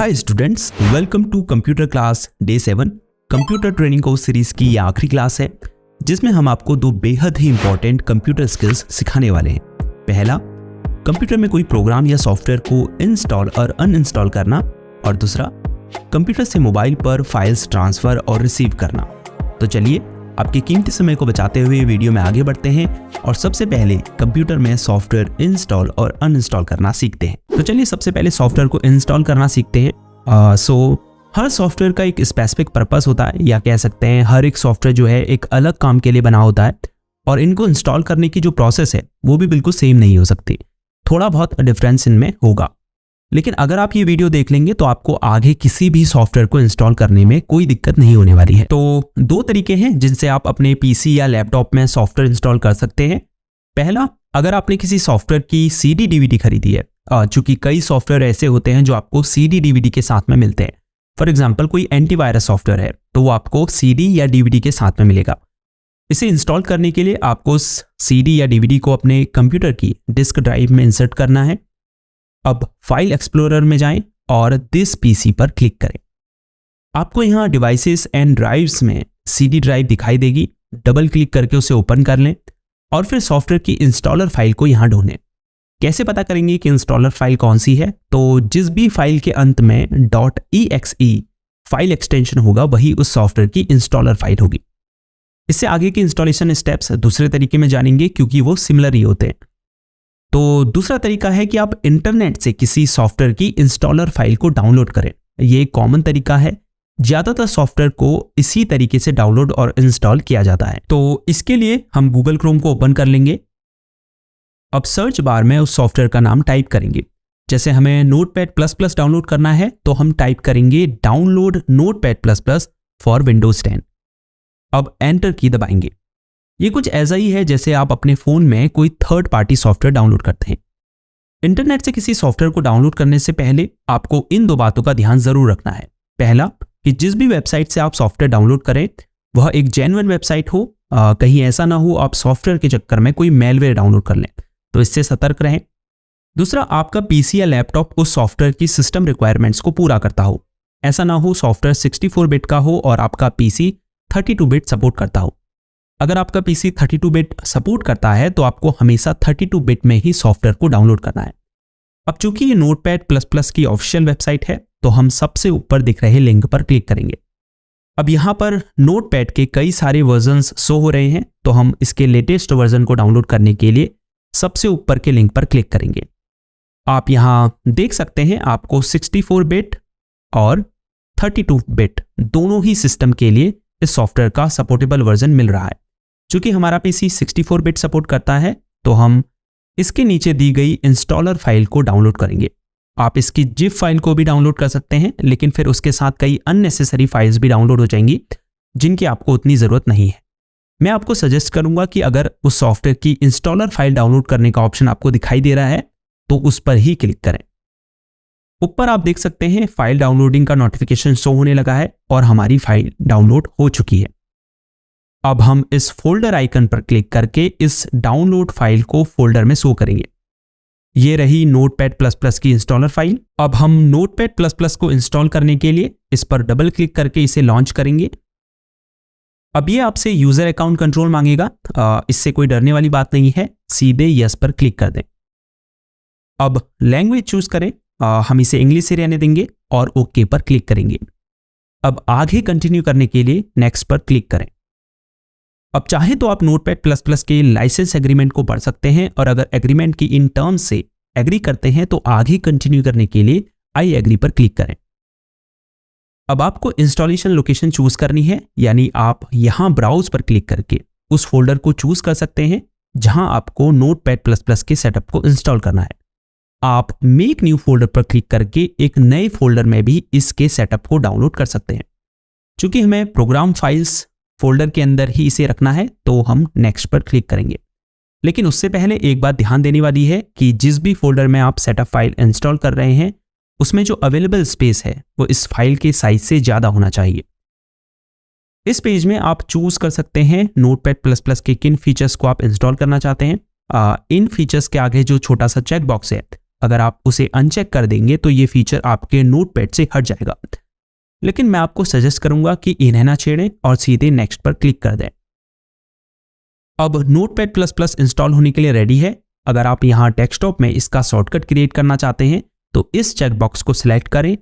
Hi students, welcome to computer class day 7। Computer training course series की ये आखिरी class है जिसमें हम आपको दो बेहद ही इंपॉर्टेंट कंप्यूटर स्किल्स सिखाने वाले हैं। पहला, कंप्यूटर में कोई प्रोग्राम या सॉफ्टवेयर को इंस्टॉल और अनइंस्टॉल करना, और दूसरा, कंप्यूटर से मोबाइल पर फाइल्स ट्रांसफर और रिसीव करना। तो चलिए आपके कीमती समय को बचाते हुए वीडियो में आगे बढ़ते हैं और सबसे पहले कंप्यूटर में सॉफ्टवेयर इंस्टॉल और अनइंस्टॉल करना सीखते हैं। तो चलिए सबसे पहले सॉफ्टवेयर को इंस्टॉल करना सीखते हैं। हर सॉफ्टवेयर का एक स्पेसिफिक पर्पस होता है, या कह सकते हैं हर एक सॉफ्टवेयर जो है एक अलग काम के लिए बना होता है, और इनको इंस्टॉल करने की जो प्रोसेस है वो भी बिल्कुल सेम नहीं हो सकती। थोड़ा बहुत डिफरेंस इनमें होगा, लेकिन अगर आप ये वीडियो देख लेंगे तो आपको आगे किसी भी सॉफ्टवेयर को इंस्टॉल करने में कोई दिक्कत नहीं होने वाली है। तो दो तरीके हैं जिनसे आप अपने पीसी या लैपटॉप में सॉफ्टवेयर इंस्टॉल कर सकते हैं। पहला, अगर आपने किसी सॉफ्टवेयर की सीडी डीवीडी खरीदी है, चूंकि कई सॉफ्टवेयर ऐसे होते हैं जो आपको सीडी डीवीडी के साथ में मिलते हैं। फॉर एग्जाम्पल, कोई एंटीवायरस सॉफ्टवेयर है तो वो आपको सीडी या डीवीडी के साथ में मिलेगा। इसे इंस्टॉल करने के लिए आपको सीडी या डीवीडी को अपने कंप्यूटर की डिस्क ड्राइव में इंसर्ट करना है। अब फाइल एक्सप्लोरर में जाएं और दिस पीसी पर क्लिक करें। आपको यहाँ डिवाइसेस एंड ड्राइव्स में सीडी ड्राइव दिखाई देगी। डबल क्लिक करके उसे ओपन कर लें और फिर सॉफ्टवेयर की इंस्टॉलर फाइल को यहाँ ढूंढें। कैसे पता करेंगे कि इंस्टॉलर फाइल कौन सी है? तो जिस भी फाइल के अंत में .exe फाइल एक्सटेंशन होगा वही उस सॉफ्टवेयर की इंस्टॉलर फाइल होगी। इससे आगे के इंस्टॉलेशन स्टेप्स दूसरे तरीके में जानेंगे क्योंकि वो सिमिलर ही होते हैं। तो दूसरा तरीका है कि आप इंटरनेट से किसी सॉफ्टवेयर की इंस्टॉलर फाइल को डाउनलोड करें। ये एक कॉमन तरीका है, ज्यादातर सॉफ्टवेयर को इसी तरीके से डाउनलोड और इंस्टॉल किया जाता है। तो इसके लिए हम गूगल क्रोम को ओपन कर लेंगे। अब सर्च बार में उस सॉफ्टवेयर का नाम टाइप करेंगे। जैसे हमें नोटपैड++ डाउनलोड करना है तो हम टाइप करेंगे डाउनलोड नोटपैड++ फॉर विंडोज 10। अब एंटर की दबाएंगे। ये कुछ ऐसा ही है जैसे आप अपने फोन में कोई थर्ड पार्टी सॉफ्टवेयर डाउनलोड करते हैं। इंटरनेट से किसी सॉफ्टवेयर को डाउनलोड करने से पहले आपको इन दो बातों का ध्यान जरूर रखना है। पहला, कि जिस भी वेबसाइट से आप सॉफ्टवेयर डाउनलोड करें वह एक जेन्युइन वेबसाइट हो। कहीं ऐसा ना हो आप सॉफ्टवेयर के चक्कर में कोई मेलवेयर डाउनलोड कर लें, तो इससे सतर्क रहें। दूसरा, आपका पीसी या लैपटॉप उस सॉफ्टवेयर की सिस्टम रिक्वायरमेंट्स को पूरा करता हो। ऐसा ना हो सॉफ्टवेयर 64 बिट का हो और आपका पीसी 32 बिट सपोर्ट करता हो। अगर आपका पीसी 32 बिट सपोर्ट करता है तो आपको हमेशा 32 बिट में ही सॉफ्टवेयर को डाउनलोड करना है। अब चूंकि ये नोटपैड++ की ऑफिशियल वेबसाइट है तो हम सबसे ऊपर दिख रहे लिंक पर क्लिक करेंगे। अब यहाँ पर नोटपैड के कई सारे वर्जन्स शो हो रहे हैं, तो हम इसके लेटेस्ट वर्जन को डाउनलोड करने के लिए सबसे ऊपर के लिंक पर क्लिक करेंगे। आप यहाँ देख सकते हैं आपको 64 बिट और 32 बिट दोनों ही सिस्टम के लिए इस सॉफ्टवेयर का सपोर्टेबल वर्जन मिल रहा है। चूंकि हमारा पीसी 64 बिट सपोर्ट करता है तो हम इसके नीचे दी गई इंस्टॉलर फाइल को डाउनलोड करेंगे। आप इसकी जिप फाइल को भी डाउनलोड कर सकते हैं, लेकिन फिर उसके साथ कई अननेसेसरी फाइल्स भी डाउनलोड हो जाएंगी जिनकी आपको उतनी ज़रूरत नहीं है। मैं आपको सजेस्ट करूंगा कि अगर उस सॉफ्टवेयर की इंस्टॉलर फाइल डाउनलोड करने का ऑप्शन आपको दिखाई दे रहा है तो उस पर ही क्लिक करें। ऊपर आप देख सकते हैं फाइल डाउनलोडिंग का नोटिफिकेशन शो होने लगा है और हमारी फाइल डाउनलोड हो चुकी है। अब हम इस फोल्डर आइकन पर क्लिक करके इस डाउनलोड फाइल को फोल्डर में शो करेंगे। ये रही नोटपैड++ की इंस्टॉलर फाइल। अब हम नोटपैड++ को इंस्टॉल करने के लिए इस पर डबल क्लिक करके इसे लॉन्च करेंगे। अब ये आपसे यूजर अकाउंट कंट्रोल मांगेगा। इससे कोई डरने वाली बात नहीं है, सीधे यस पर क्लिक कर दें। अब लैंग्वेज चूज करें, हम इसे इंग्लिश से रहने देंगे और ओके पर क्लिक करेंगे। अब आगे कंटिन्यू करने के लिए नेक्स्ट पर क्लिक करें। अब चाहे तो आप नोटपैड++ के लाइसेंस एग्रीमेंट को पढ़ सकते हैं, और अगर एग्रीमेंट की इन टर्म्स से एग्री करते हैं तो आगे कंटिन्यू करने के लिए आई एग्री पर क्लिक करें। अब आपको इंस्टॉलेशन लोकेशन चूज करनी है, यानी आप यहां ब्राउज पर क्लिक करके उस फोल्डर को चूज कर सकते हैं जहां आपको नोटपैड++ के सेटअप को इंस्टॉल करना है। आप मेक न्यू फोल्डर पर क्लिक करके एक नए फोल्डर में भी इसके सेटअप को डाउनलोड कर सकते हैं। चूंकि हमें प्रोग्राम फाइल्स फोल्डर के अंदर ही इसे रखना है तो हम नेक्स्ट पर क्लिक करेंगे। लेकिन उससे पहले एक बात ध्यान देने वाली है कि जिस भी फोल्डर में आप सेटअप फाइल इंस्टॉल कर रहे हैं उसमें जो अवेलेबल स्पेस है वो इस फाइल के साइज से ज्यादा होना चाहिए। इस पेज में आप चूज कर सकते हैं नोटपैड++ के किन फीचर्स को आप इंस्टॉल करना चाहते हैं। इन फीचर्स के आगे जो छोटा सा चेक बॉक्स है अगर आप उसे अनचेक कर देंगे तो ये फीचर आपके नोटपैड से हट जाएगा। लेकिन मैं आपको सजेस्ट करूंगा कि इन्हें ना छेड़ें और सीधे नेक्स्ट पर क्लिक कर दें। अब नोटपैड प्लस प्लस इंस्टॉल होने के लिए रेडी है। अगर आप यहां डेस्कटॉप में इसका शॉर्टकट क्रिएट करना चाहते हैं तो इस चेकबॉक्स को सिलेक्ट करें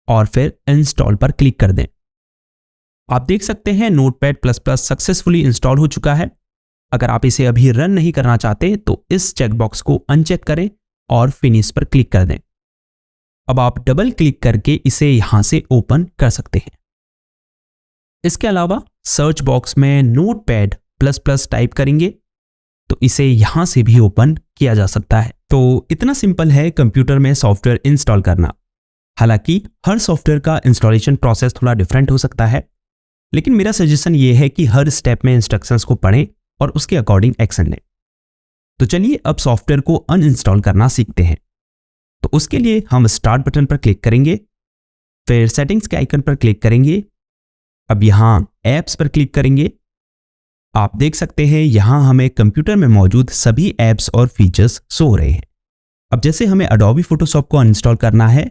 और फिर इंस्टॉल पर क्लिक कर दें। आप देख सकते हैं notepad plus plus successfully install हो चुका है। अगर आप इसे अभी रन नहीं करना चाहते तो इस चेकबॉक्स को अनचेक करें और फिनिश पर क्लिक कर दें। अब आप डबल क्लिक करके इसे यहां से ओपन कर सकते हैं। इसके अलावा सर्च बॉक्स में नोटपैड प्लस प्लस टाइप करेंगे तो इसे यहां से भी ओपन किया जा सकता है। तो इतना सिंपल है कंप्यूटर में सॉफ्टवेयर इंस्टॉल करना। हालांकि हर सॉफ्टवेयर का इंस्टॉलेशन प्रोसेस थोड़ा डिफरेंट हो सकता है, लेकिन मेरा सजेशन ये है कि हर स्टेप में इंस्ट्रक्शंस को पढ़ें और उसके अकॉर्डिंग एक्शन लें। तो चलिए अब सॉफ्टवेयर को अनइंस्टॉल करना सीखते हैं। तो उसके लिए हम स्टार्ट बटन पर क्लिक करेंगे, फिर सेटिंग्स के आइकन पर क्लिक करेंगे। अब यहां ऐप्स पर क्लिक करेंगे। आप देख सकते हैं यहां हमें कंप्यूटर में मौजूद सभी ऐप्स और फीचर्स शो हो रहे हैं। अब जैसे हमें अडोबी फोटोशॉप को अनइंस्टॉल करना है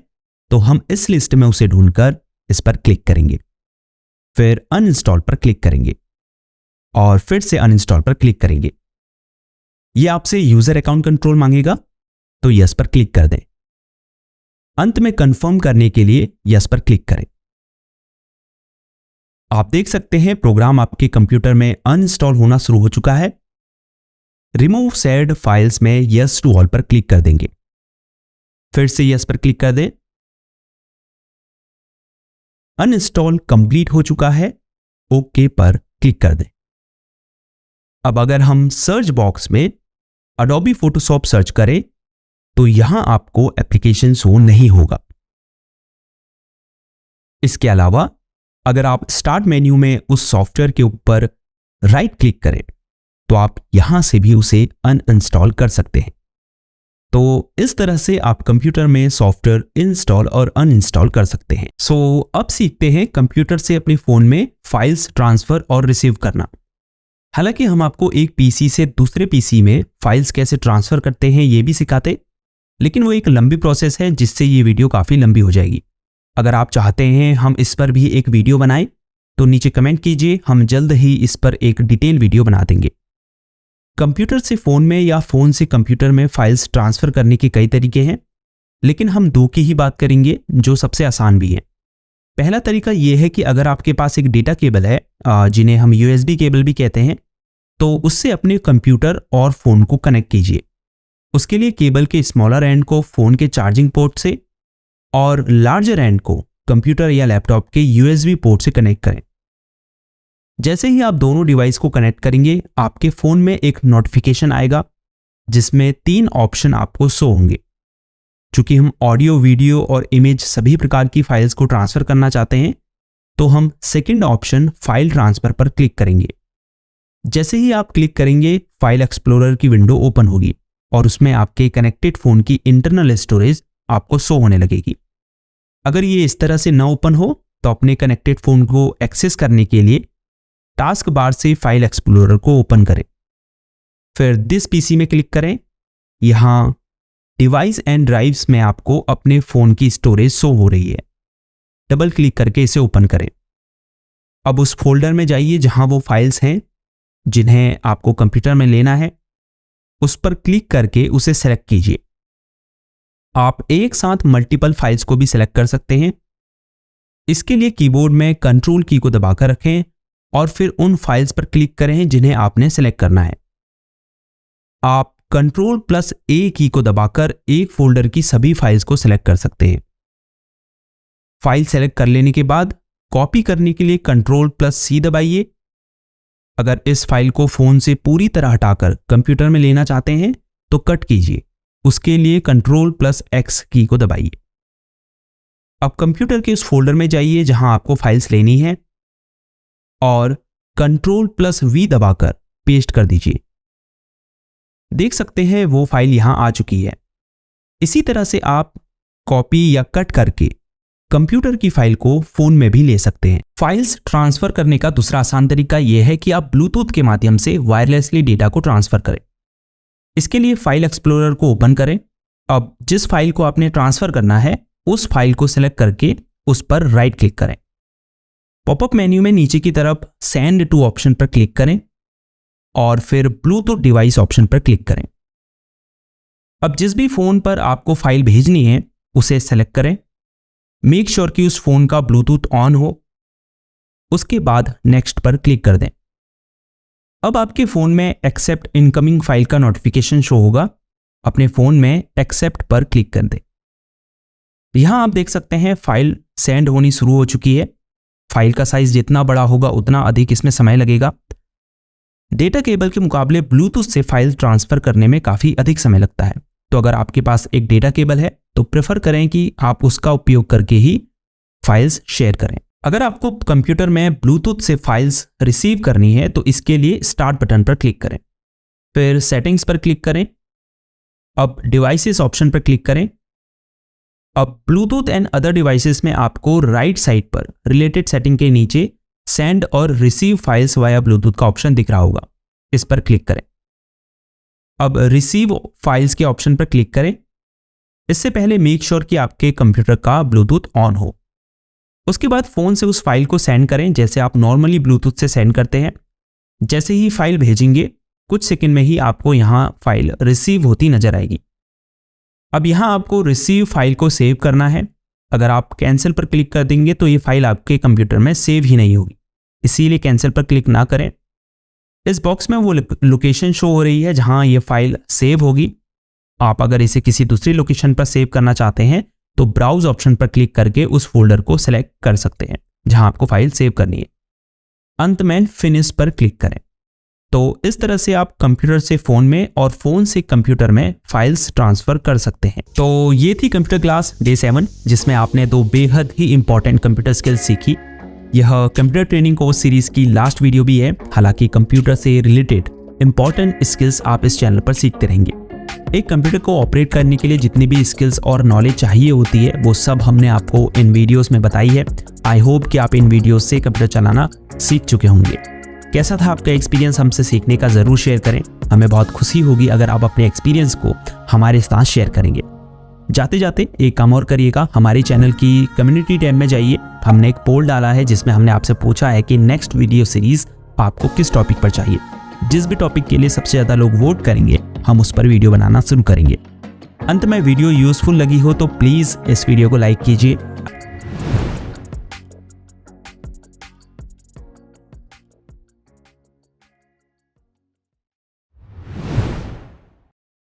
तो हम इस लिस्ट में उसे ढूंढकर इस पर क्लिक करेंगे, फिर अनइंस्टॉल पर क्लिक करेंगे और फिर से अनइंस्टॉल पर क्लिक करेंगे। यह आपसे यूजर अकाउंट कंट्रोल मांगेगा तो यस पर क्लिक कर दें। अंत में कंफर्म करने के लिए यस पर क्लिक करें। आप देख सकते हैं प्रोग्राम आपके कंप्यूटर में अनइंस्टॉल होना शुरू हो चुका है। रिमूव शेयर्ड फाइल्स में यस टू ऑल पर क्लिक कर देंगे, फिर से यस पर क्लिक कर दें। अनइंस्टॉल कंप्लीट हो चुका है, ओके पर क्लिक कर दें। अब अगर हम सर्च बॉक्स में अडोबी फोटोशॉप सर्च करें तो यहां आपको एप्लीकेशन शो नहीं होगा। इसके अलावा अगर आप स्टार्ट मेन्यू में उस सॉफ्टवेयर के ऊपर राइट क्लिक करें तो आप यहां से भी उसे अनइंस्टॉल कर सकते हैं। तो इस तरह से आप कंप्यूटर में सॉफ्टवेयर इंस्टॉल और अनइंस्टॉल कर सकते हैं। अब सीखते हैं कंप्यूटर से अपने फोन में फाइल्स ट्रांसफर और रिसीव करना। हालांकि हम आपको एक पीसी से दूसरे पीसी में फाइल्स कैसे ट्रांसफर करते हैं ये भी सिखाते, लेकिन वो एक लंबी प्रोसेस है जिससे ये वीडियो काफी लंबी हो जाएगी। अगर आप चाहते हैं हम इस पर भी एक वीडियो बनाएं तो नीचे कमेंट कीजिए, हम जल्द ही इस पर एक डिटेल वीडियो बना देंगे। कंप्यूटर से फोन में या फोन से कंप्यूटर में फाइल्स ट्रांसफर करने के कई तरीके हैं, लेकिन हम दो की ही बात करेंगे जो सबसे आसान भी है। पहला तरीका यह है कि अगर आपके पास एक डेटा केबल है जिन्हें हम यूएसबी केबल भी कहते हैं, तो उससे अपने कंप्यूटर और फोन को कनेक्ट कीजिए। उसके लिए केबल के स्मॉलर एंड को फोन के चार्जिंग पोर्ट से और लार्जर एंड को कंप्यूटर या लैपटॉप के यूएसबी पोर्ट से कनेक्ट करें। जैसे ही आप दोनों डिवाइस को कनेक्ट करेंगे आपके फोन में एक नोटिफिकेशन आएगा जिसमें 3 ऑप्शन आपको शो होंगे। चूंकि हम ऑडियो, वीडियो और इमेज सभी प्रकार की फाइल्स को ट्रांसफर करना चाहते हैं तो हम सेकंड ऑप्शन फाइल ट्रांसफर पर क्लिक करेंगे। जैसे ही आप क्लिक करेंगे फाइल एक्सप्लोरर की विंडो ओपन होगी और उसमें आपके कनेक्टेड फोन की इंटरनल स्टोरेज आपको शो होने लगेगी। अगर ये इस तरह से न ओपन हो तो अपने कनेक्टेड फोन को एक्सेस करने के लिए टास्क बार से फाइल एक्सप्लोरर को ओपन करें, फिर दिस पीसी में क्लिक करें। यहां डिवाइस एंड ड्राइव्स में आपको अपने फोन की स्टोरेज शो हो रही है, डबल क्लिक करके इसे ओपन करें। अब उस फोल्डर में जाइए जहां वो फाइल्स हैं जिन्हें आपको कंप्यूटर में लेना है, उस पर क्लिक करके उसे सेलेक्ट कीजिए। आप एक साथ मल्टीपल फाइल्स को भी सेलेक्ट कर सकते हैं। इसके लिए कीबोर्ड में कंट्रोल की को दबाकर रखें और फिर उन फाइल्स पर क्लिक करें जिन्हें आपने सेलेक्ट करना है। आप कंट्रोल प्लस ए की को दबाकर एक फोल्डर की सभी फाइल्स को सेलेक्ट कर सकते हैं। फाइल सेलेक्ट कर लेने के बाद कॉपी करने के लिए कंट्रोल प्लस सी दबाइए। अगर इस फाइल को फोन से पूरी तरह हटाकर कंप्यूटर में लेना चाहते हैं तो कट कीजिए, उसके लिए कंट्रोल प्लस एक्स की को दबाइए। अब कंप्यूटर के उस फोल्डर में जाइए जहां आपको फाइल्स लेनी है और कंट्रोल प्लस वी दबाकर पेस्ट कर दीजिए। देख सकते हैं वो फाइल यहां आ चुकी है। इसी तरह से आप कॉपी या कट करके कंप्यूटर की फाइल को फोन में भी ले सकते हैं। फाइल्स ट्रांसफर करने का दूसरा आसान तरीका यह है कि आप ब्लूटूथ के माध्यम से वायरलेसली डेटा को ट्रांसफर करें। इसके लिए फाइल एक्सप्लोरर को ओपन करें। अब जिस फाइल को आपने ट्रांसफर करना है उस फाइल को सिलेक्ट करके उस पर राइट क्लिक करें। पॉपअप मेन्यू में नीचे की तरफ सेंड टू ऑप्शन पर क्लिक करें और फिर ब्लूटूथ डिवाइस ऑप्शन पर क्लिक करें। अब जिस भी फोन पर आपको फाइल भेजनी है उसे सेलेक्ट करें। मेक श्योर कि उस फोन का ब्लूटूथ ऑन हो। उसके बाद नेक्स्ट पर क्लिक कर दें। अब आपके फोन में एक्सेप्ट इनकमिंग फाइल का नोटिफिकेशन शो होगा। अपने फोन में एक्सेप्ट पर क्लिक कर दें। यहां आप देख सकते हैं फाइल सेंड होनी शुरू हो चुकी है। फाइल का साइज जितना बड़ा होगा उतना अधिक इसमें समय लगेगा। डेटा केबल के मुकाबले ब्लूटूथ से फाइल ट्रांसफर करने में काफी अधिक समय लगता है। तो अगर आपके पास एक डेटा केबल है तो प्रेफर करें कि आप उसका उपयोग करके ही फाइल्स शेयर करें। अगर आपको कंप्यूटर में ब्लूटूथ से फाइल्स रिसीव करनी है तो इसके लिए स्टार्ट बटन पर क्लिक करें, फिर सेटिंग्स पर क्लिक करें। अब डिवाइसेस ऑप्शन पर क्लिक करें। अब ब्लूटूथ एंड अदर डिवाइसेस में आपको राइट साइड पर रिलेटेड सेटिंग के नीचे सेंड और रिसीव फाइल्स वाया ब्लूटूथ का ऑप्शन दिख रहा होगा, इस पर क्लिक करें। अब रिसीव फाइल्स के ऑप्शन पर क्लिक करें। इससे पहले मेक श्योर कि आपके कंप्यूटर का ब्लूटूथ ऑन हो। उसके बाद फोन से उस फाइल को सेंड करें जैसे आप नॉर्मली ब्लूटूथ से सेंड करते हैं। जैसे ही फाइल भेजेंगे कुछ सेकंड में ही आपको यहां फाइल रिसीव होती नजर आएगी। अब यहां आपको रिसीव फाइल को सेव करना है। अगर आप कैंसिल पर क्लिक कर देंगे तो ये फाइल आपके कंप्यूटर में सेव ही नहीं होगी, इसीलिए कैंसिल पर क्लिक ना करें। इस बॉक्स में वो लोकेशन शो हो रही है जहां ये फाइल सेव होगी। आप अगर इसे किसी दूसरी लोकेशन पर सेव करना चाहते हैं तो ब्राउज ऑप्शन पर क्लिक करके उस फोल्डर को सिलेक्ट कर सकते हैं जहां आपको फाइल सेव करनी है। अंत में फिनिश पर क्लिक करें। तो इस तरह से आप कंप्यूटर से फोन में और फोन से कंप्यूटर में फाइल्स ट्रांसफर कर सकते हैं। तो ये थी कंप्यूटर क्लास डे 7 जिसमें आपने 2 बेहद ही इंपॉर्टेंट कंप्यूटर स्किल्स सीखी। यह कंप्यूटर ट्रेनिंग कोर्स सीरीज की लास्ट वीडियो भी है। हालांकि कंप्यूटर से रिलेटेड इंपॉर्टेंट स्किल्स आप इस चैनल पर सीखते रहेंगे। एक कंप्यूटर को ऑपरेट करने के लिए जितनी भी स्किल्स और नॉलेज चाहिए होती है वो सब हमने आपको इन वीडियोस में बताई है। आई होप कि आप इन वीडियोस से कंप्यूटर चलाना सीख चुके होंगे। कैसा था आपका एक्सपीरियंस हमसे सीखने का ज़रूर शेयर करें। हमें बहुत खुशी होगी अगर आप अपने एक्सपीरियंस को हमारे साथ शेयर करेंगे। जाते जाते एक काम और करिएगा, हमारे चैनल की कम्युनिटी टैब में जाइए। हमने एक पोल डाला है जिसमें हमने आपसे पूछा है कि नेक्स्ट वीडियो सीरीज आपको किस टॉपिक पर चाहिए। जिस भी टॉपिक के लिए सबसे ज़्यादा लोग वोट करेंगे हम उस पर वीडियो बनाना शुरू करेंगे। अंत में वीडियो यूजफुल लगी हो तो प्लीज़ इस वीडियो को लाइक कीजिए,